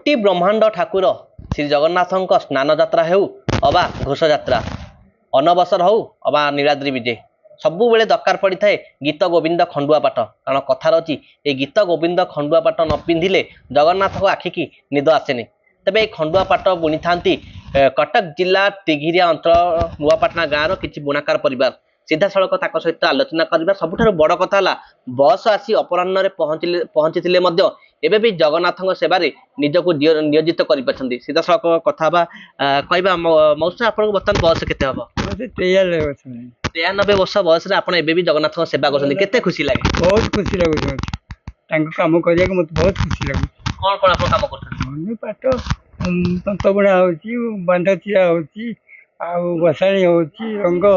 कोटि ब्रह्मांड ठाकुर श्री जगन्नाथ स्नान जात्रा हो अबा घोष जात्रा अनबसर हो अबा नीलाद्री विजय सबु बेले दरकार पड़ी थाए गीत गोविंद खंडुआ पाठ कारण कथार अच्छी ये गीत गोविंद खंडुआ पाठ न पिंधिले जगन्नाथ को आखि की निद आसेनि। तेबे खंडुआ पाठ बुणी था कटक जिला तिघिरिया अंचल नुआपाटना गाँव किसी बुणाकार परिवार सीधा सड़क सहित आलोचना करवा सबुठ बड़ कथा बस आसी अपराह पहुंची एबे भी जगन्नाथ सेवार निजक नियोजित कर सीधा सड़क कथा कहवा मौसा आप बर्तमान बयस के हम 93 वर्ष बयस आप जगन्नाथ सेवा कर खुशी लगे बहुत खुशी लगुच कम कर बहुत खुशी लगुच कौन कौन आप कम कर पाठ तंत बुणा हो बांध चिरा हो बसाणी हो रंग हो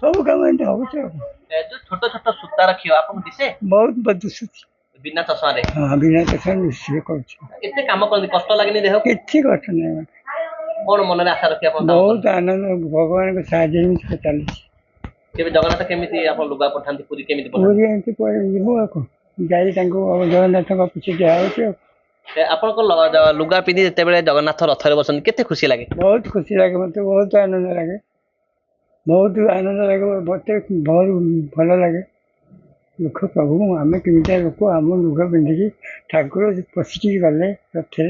सब कम हो छोट छोट सूता रखियो आपको दिसे बहुत दिशुची बिना चश्मा रे हाँ बिना चश्मा निश्चय कर काम कर कष्ट लगनी देह कि कष्ट नहीं कौन मन में आशा रखी बहुत आनंद भगवान को साहय चली जगन्नाथ केमी आप लुगा पठाती पूरी केमी पूरी एमती जाई जगन्नाथ पीछे दिया आपन लुगा पिंधि जिते जगन्नाथ रथ बसंत केते खुशी लगे बहुत खुशी लगे मत बहुत आनंद लगे मत बहुत भल लगे दुख प्रभु आम तीनटा लोक आम लुगा पिंधिकी ठाकुर पशिकी गले रथे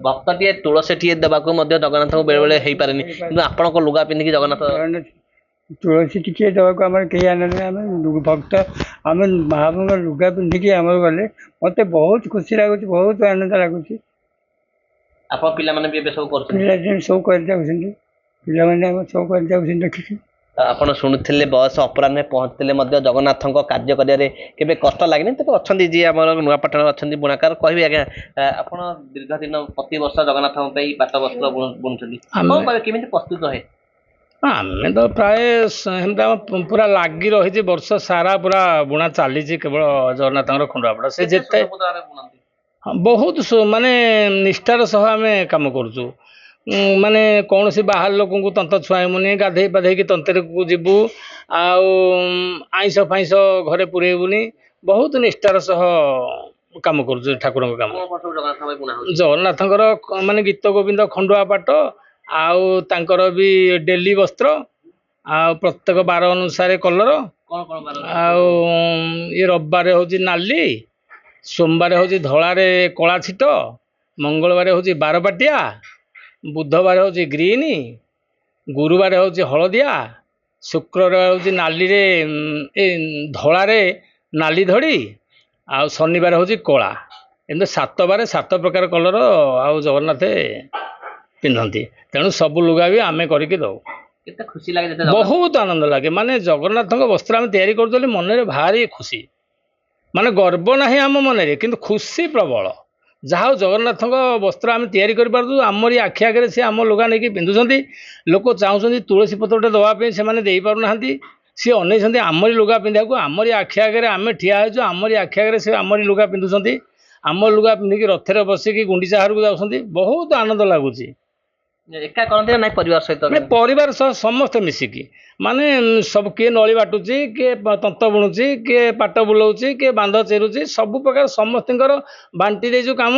भक्त टे तुलसी टे देवाक जगन्नाथ को बेले बेले हो पारे कि आपण लुगा पिंधिकी जगन्नाथ तुलसी टिके देवाक आम कई आनंद आम भक्त आम महाप्रभु लुगा पिंधिकी आम गले मत बहुत खुशी लगुच बहुत आनंद लगुच आप पे सब सब कर सब कर देखिए आपण शुणुले बस अपराह पहुँचते जगन्नाथ कार्य कर कष्ट लगे तेज अच्छा जी आम नुआपाटन अच्छा बुणाकार कह आज्ञा आप दीर्घ दिन प्रति वर्ष जगन्नाथ पाट वस्त्र बुणुंट केमी प्रस्तुत है आम तो प्राय पूरा लगी रही वर्ष सारा पूरा बुणा चली केवल जगन्नाथ खंडुआपड़ा से जिते बहुत माने निष्ठार सह आम कम करुचु माने कौन सी बाहर लोक तंत छुआबूनी गाधे पाधे तंत्र को जीवु आईस फाइस घरे पुरेबुनी बहुत निष्ठार सह कम करुचु ठाकुर कम जगन्नाथ माने गीत गोविंद खंडुआ पाठ आउ तांकर भी डेली वस्त्र आ प्रत्येक बार अनुसार कलर आउ ये रविवार हूँ नाली सोमवार हूँ धड़े कला छिट मंगलवार हूँ बारपाटिया बुधवार हूँ ग्रीन गुरुवार हूँ हलदिया शुक्रवार हूँ नाली धड़े नाली धड़ी आ शनिवार हूँ कला एम 7 बार 7 प्रकार कलर आउ जगन्नाथ पिंधती तेणु सबू लुगा भी आमे करके दौ खुशी लगे बहुत आनंद लगे माने जगन्नाथ वस्त्र आम तैयारी कर मन में भारी खुशी माने गर्व ना आम मन कि खुशी प्रबल जहाँ जगन्नाथ वस्त्र आम तैयारी कर आमरी आखि आगे से आम लुगा नहीं पिंधुंट लोक चाहते तुलसी पत्रटे दवाई से दे पारना सी अनेक आमरी लुगा पिंधा को आमरी आखि आगे आम ठिया हो आमरी आखि आगे से आमरी लुगा पिंधुंट आम लुगा पिंधिकी रथरे बसिकी गुंडीचा हार को जाऊँच बहुत आनंद लगुच एका करते ना परिवार सहित परिवार सह समस्ते मिसिकी माने सब किए नली बाटुची किए तंत बुणुची किए पाट बुलाऊँ किए बांध चेरुची सब प्रकार समस्त बांटी देजु काम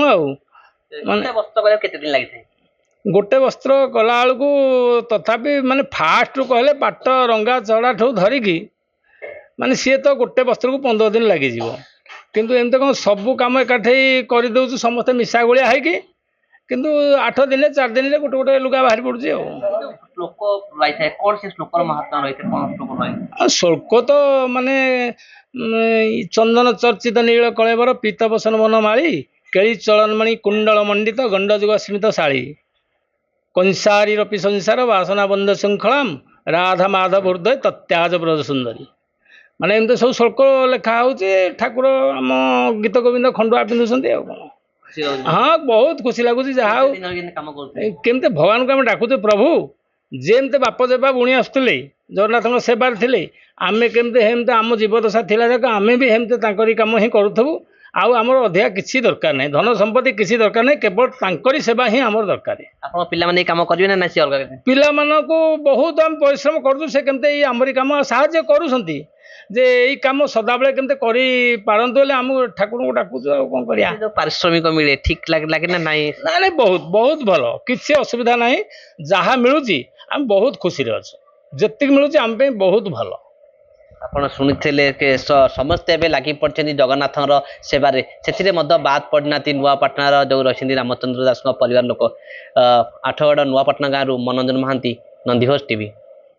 गोटे वस्त्र कला को तथापि माने फास्ट कहले पाट रंगा चढ़ा ठू धरिकी माने सी तो गोटे वस्त्र को 15 दिन लगे किंतु एमती कौन सबू कम एकाठी करदे समस्ते मिशा गोलिया है कि किंतु 8 दिन 4 दिन गोटे गोटे लुगा बाहरी पड़ुची श्लोक तो माने चंदन चर्चित नील कलेवर पीत बसन मन माली केली चलनमणि कुंडल मंडित गंडजुग स्मित शाली कंसारी रपि संसार वासना बंध श्रृंखलाम राधा माधव हृदय तत्याज ब्रज सुंदरी माने एमती सब श्लोक लेखा हो ठाकुर आम गीत गोविंद खंडुआ पिंधुंट हाँ बहुत खुशी लगुच जहाँ केमती भगवान को आम डाकुचे प्रभु जेमती बाप जेबा बुणी आसुले जगन्नाथ सेवार थे आमे केमती हेमती आम जीवदशा थिला जाक आमे भी हेमती कम ही करूथबु ଆଉ ଆମର ଅଧିକା କିଛି ଦରକାର ନାହିଁ, ଧନ ସମ୍ପତ୍ତି କିଛି ଦରକାର ନାହିଁ, କେବଳ ତାଙ୍କରି ସେବା ହିଁ ଆମର ଦରକାର। ଆପଣ ପିଲାମାନେ ଏଇ କାମ କରିବେ ନା ନାଇଁ, ସେ ଅଲଗା କିଛି? ପିଲାମାନଙ୍କୁ ବହୁତ ଆମେ ପରିଶ୍ରମ କରୁଛୁ, ସେ କେମିତି ଏଇ ଆମରି କାମ ସାହାଯ୍ୟ କରୁଛନ୍ତି ଯେ ଏଇ କାମ ସଦାବେଳେ କେମିତି କରିପାରନ୍ତୁ ହେଲେ ଆମକୁ ଠାକୁରଙ୍କୁ ଡାକୁଛୁ, ଆଉ କ'ଣ କରିବା। ସେ ଯୋଉ ପାରିଶ୍ରମିକ ମିଳେ ଠିକ ଲାଗେ ନା ନାଇଁ? ନାଇଁ ନାଇଁ, ବହୁତ ବହୁତ ଭଲ, କିଛି ଅସୁବିଧା ନାହିଁ। ଯାହା ମିଳୁଛି ଆମେ ବହୁତ ଖୁସିରେ ଅଛୁ, ଯେତିକି ମିଳୁଛି ଆମ ପାଇଁ ବହୁତ ଭଲ। ଆପଣ ଶୁଣିଥିଲେ ସମସ୍ତେ ଏବେ ଲାଗି ପଡ଼ିଛନ୍ତି ଜଗନ୍ନାଥଙ୍କର ସେବାରେ, ସେଥିରେ ମଧ୍ୟ ବାଦ୍ ପଡ଼ିନାହାନ୍ତି ନୂଆପାଟଣାର ଯେଉଁ ରହିଛନ୍ତି ରାମଚନ୍ଦ୍ର ଦାସଙ୍କ ପରିବାର ଲୋକ। ଆଠଗଡ଼ ନୂଆପାଟଣା ଗାଁରୁ ମନୋରଞ୍ଜନ ମହାନ୍ତି, ନନ୍ଦିଘୋଷ ଟିଭି।